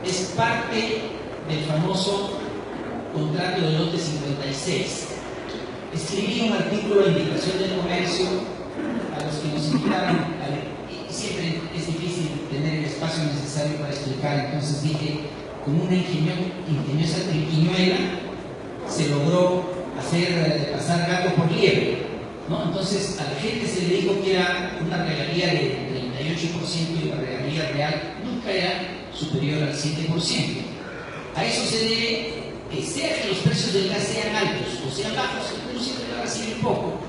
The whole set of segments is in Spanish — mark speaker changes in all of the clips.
Speaker 1: es parte del famoso contrato de lote 56. Escribí un artículo a invitación del comercio a los que nos invitaron a ver, y siempre es difícil tener el espacio necesario para explicar, entonces dije, con una ingeniosa triquiñuela se logró hacer pasar gato por liebre, ¿no? Entonces a la gente se le dijo que era una regalía del 38% y la regalía real nunca era superior al 7%. A eso se debe que sea que los precios del gas sean altos o sean bajos, el Perú siempre va a recibir poco.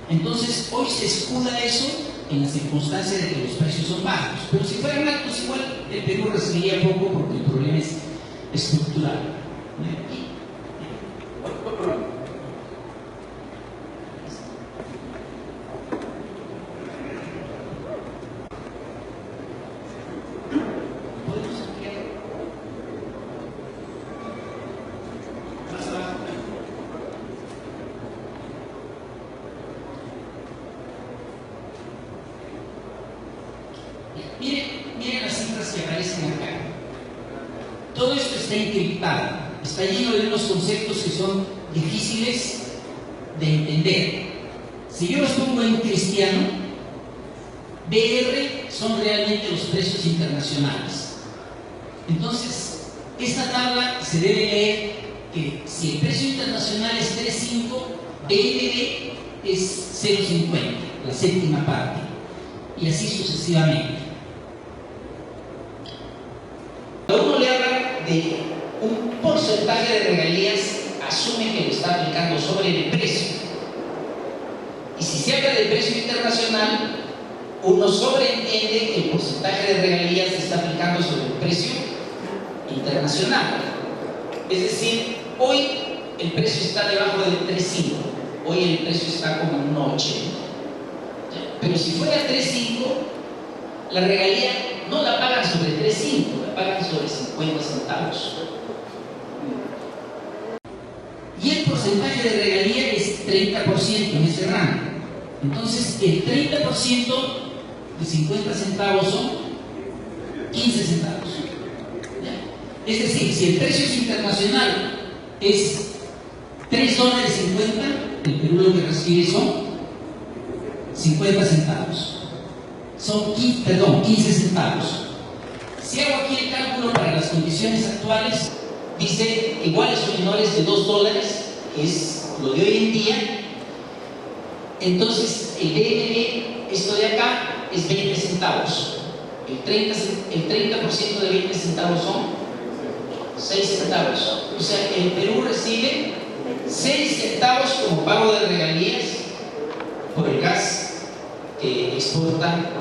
Speaker 1: Entonces hoy se escuda eso en la circunstancia de que los precios son bajos, pero si fueran altos igual el Perú recibiría poco porque el problema es estructural. Miren las cifras que aparecen acá. Todo esto está encriptado, está lleno de unos conceptos que son difíciles de entender. Si yo los pongo en cristiano, BR son realmente los precios internacionales. Entonces, esta tabla se debe leer que si el precio internacional es 3.5, BR es 0.50, la séptima parte, y así sucesivamente. Cuando uno le habla de un porcentaje de regalías, asume que lo está aplicando sobre el precio. Y si se habla del precio internacional, uno sobreentiende que el porcentaje de regalías se está aplicando sobre el precio internacional. Es decir, hoy el precio está debajo del 3.5, hoy el precio está como en 1.80. Pero si fuera 3.5, la regalía no la pagan sobre 3.5, la pagan sobre 50 centavos. Y el porcentaje de regalía es 30% en ese rango. Entonces, el 30% de 50 centavos son 15 centavos. Es decir, si el precio es internacional es $3.50, el Perú lo que recibe son 50 centavos. Son 15 centavos. Si hago aquí el cálculo para las condiciones actuales, dice iguales o menores de $2, que es lo de hoy en día. Entonces el BNB, esto de acá, es 20 centavos. El 30% de 20 centavos son 6 centavos. O sea, el Perú recibe 6 centavos como pago de regalías por el gas que exporta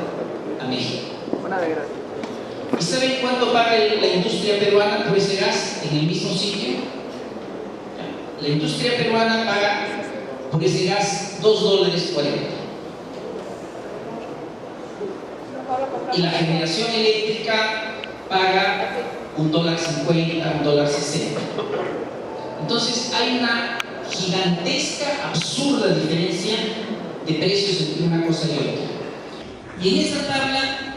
Speaker 1: a México. ¿Y saben cuánto paga la industria peruana por ese gas en el mismo sitio? La industria peruana paga por ese gas $2.40. Y la generación eléctrica paga $1.50, $1.60. Entonces hay una gigantesca, absurda diferencia de precios entre una cosa y otra. Y en esta tabla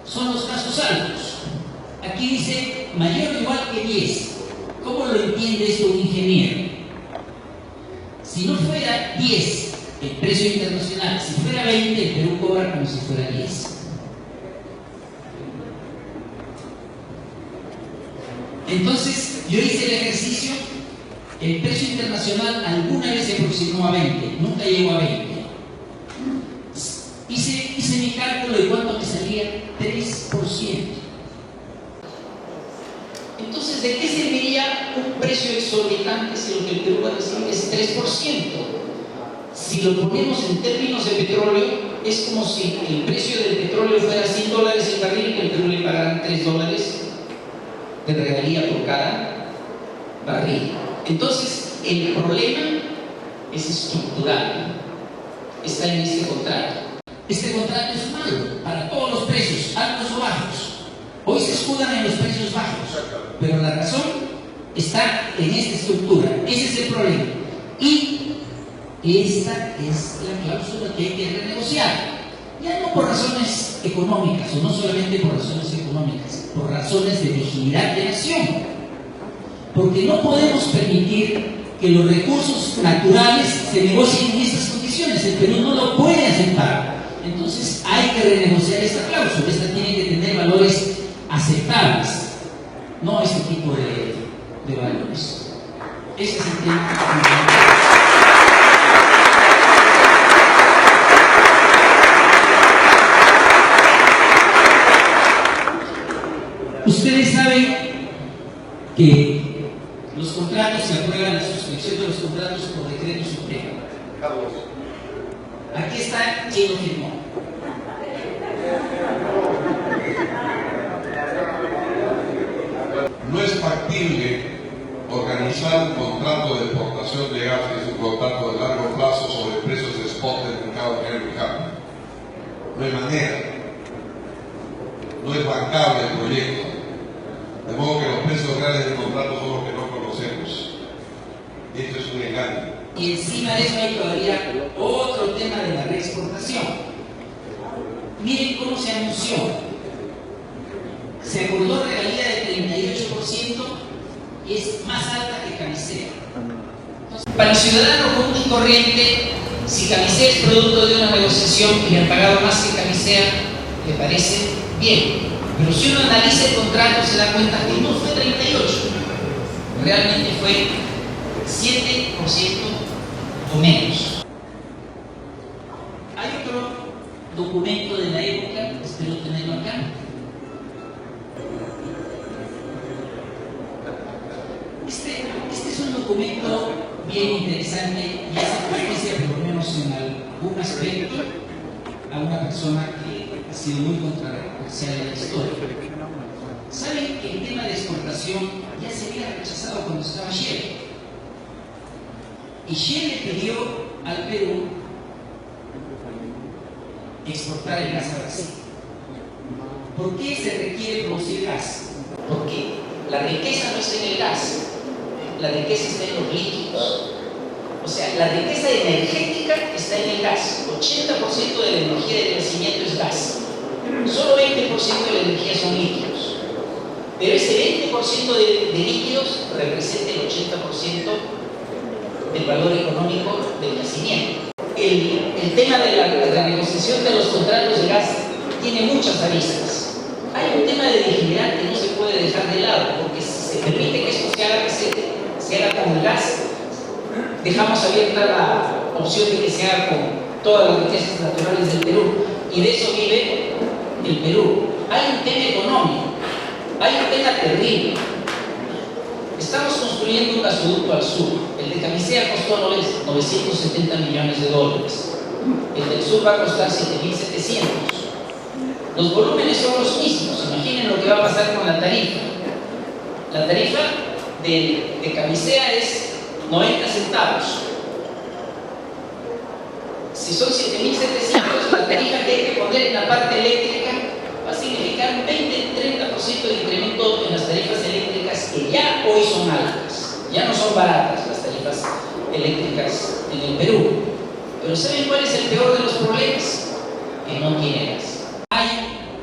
Speaker 1: son los casos altos. Aquí dice mayor o igual que 10. ¿Cómo lo entiende esto un ingeniero? Si no fuera 10 el precio internacional, si fuera 20, el Perú cobra como si fuera 10. Entonces, yo hice el ejercicio, el precio internacional alguna vez se aproximó a 20, nunca llegó a 20. Hice mi cálculo de cuánto me salía 3%. Entonces, ¿de qué serviría un precio exorbitante si lo que el Perú va a recibir es 3%? Si lo ponemos en términos de petróleo, es como si el precio del petróleo fuera $100 el barril y que el Perú le pagaran $3 de regalía por cada barril. Entonces, el problema es estructural. Está en este contrato. Este contrato es malo para todos los precios, altos o bajos. Hoy se escudan en los precios bajos, pero la razón está en esta estructura. Ese es el problema. Y esta es la cláusula que hay que renegociar. Ya no por razones económicas, o no solamente por razones económicas, por razones de vigilidad de nación. Porque no podemos permitir que los recursos naturales se negocien en estas condiciones. El Perú no lo puede aceptar. Entonces hay que renegociar esta cláusula. Esta tiene que tener valores aceptables, no este tipo de valores. Ese es el tema fundamental. Ustedes saben que los contratos se aprueban, la suscripción de los contratos por decreto supremo. Aquí está quién lo firmó.
Speaker 2: No es factible organizar un contrato de exportación de gas, que es un contrato de largo plazo sobre precios de spot del mercado negro y cambio. No hay manera. No es bancable el proyecto. De modo que los precios reales del contrato son los que no conocemos. Y esto es un engaño.
Speaker 1: Y encima de eso hay todavía otro tema de la reexportación. Miren cómo se anunció. Se acordó regalía de 38% y es más alta que Camisea. Entonces, para el ciudadano común y corriente, si Camisea es producto de una negociación y le han pagado más que Camisea, le parece bien. Pero si uno analiza el contrato se da cuenta que no fue 38, realmente fue 7% o menos. Hay otro documento de la época, espero tenerlo acá. Este es un documento bien interesante y hace justicia, por lo menos en algún aspecto, a una persona que ha sido muy controversial en la historia. Saben que el tema de exportación ya se había rechazado cuando estaba Shell. Y Shell le pidió al Perú exportar el gas a Brasil. ¿Por qué se requiere producir gas? Porque la riqueza no está en el gas, la riqueza está en los líquidos. O sea, la riqueza energética está en el gas. 80% de la energía del crecimiento es gas. Solo 20% de la energía son líquidos. Pero ese 20% de líquidos representa el 80% del valor económico del yacimiento. El tema de la negociación de los contratos de gas tiene muchas aristas. Hay un tema de vigilidad que no se puede dejar de lado, porque si se permite que esto se haga con el gas, dejamos abierta la opción de que se haga con todas las riquezas naturales del Perú, y de eso vive el Perú. Hay un tema económico, hay un tema terrible. Estamos construyendo un gasoducto al sur. El de Camisea costó 970 millones de dólares. El del sur va a costar 7.700. Los volúmenes son los mismos. Imaginen lo que va a pasar con la tarifa. La tarifa de Camisea es 90 centavos. Si son 7.700, la tarifa que hay que poner en la parte eléctrica va a significar un 20-30% de incremento en las tarifas eléctricas, que ya hoy son altas. Ya no son baratas las tarifas eléctricas en el Perú. Pero ¿saben cuál es el peor de los problemas? Que no tiene gas. Hay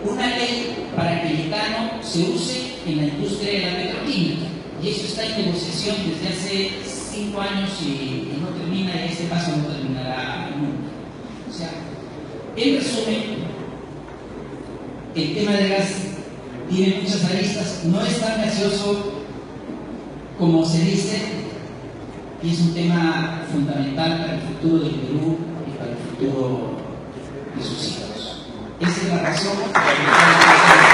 Speaker 1: una ley para que el etano se use en la industria de la petroquímica, y eso está en negociación desde hace 5 años y no termina, y este paso no terminará nunca. O sea, en resumen, el tema del gas tiene muchas aristas, no es tan gaseoso como se dice, y es un tema fundamental para el futuro del Perú y para el futuro de sus hijos. Esa es la razón por la que